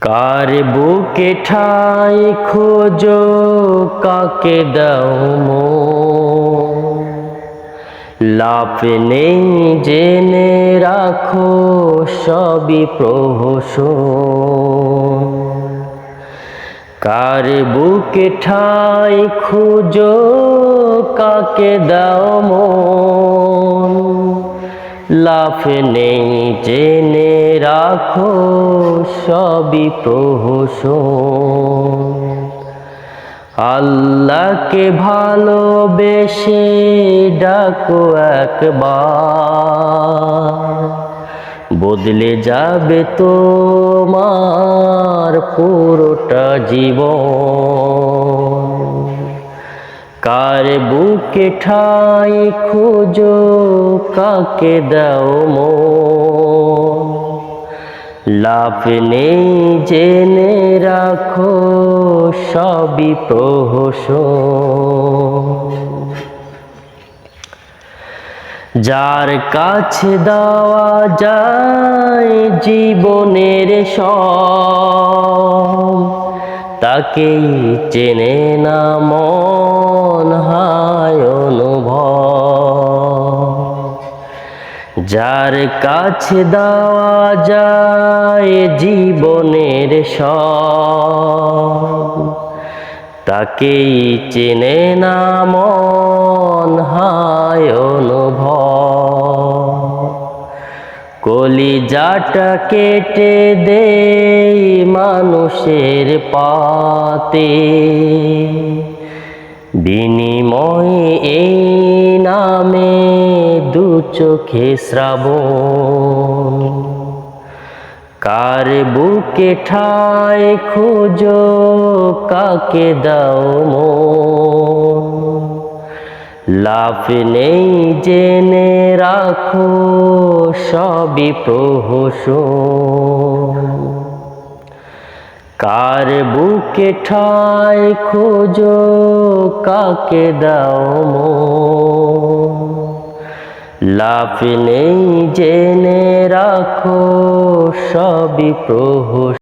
কার বুকে ঠাই খোঁজো কাকে দাও মন, লাভ নেই জেনে রাখো সবই প্রহসন। কার বুকে ঠাই খোঁজো কাকে দাও মন, লাভ নেই জেনে রাখো সবই প্রহসন। আল্লাহকে ভালোবেসে ডাকো একবার, বদলে যাবে তোমার পুরোটা জীবন। কার বুকে ঠাই খোঁজো কাকে দাও মন, লাভ নেই জেনে রাখো সবই প্রহসন। যার কাছে দেওয়া যায় জীবনের সব, তাকেই চেনে না মন হায় অনুভব। যার কাছে দেওয়া যায় জীবনের সব, তাকেই চেনে না মন হায় অনুভব। কলিজাটা কেটে দেই মানুষের পাতে, বিনিময়ে এই নামে দু চোখে শ্রাবণ। কার বুকে ঠাই খোঁজো কাকে দাও মন, লাভ নেই জেনে রাখো সবই প্রহসন। কার বুকে ঠাই খোঁজো কাকে দাও মন, লাভ নেই জেনে রাখো সবই প্রহসন।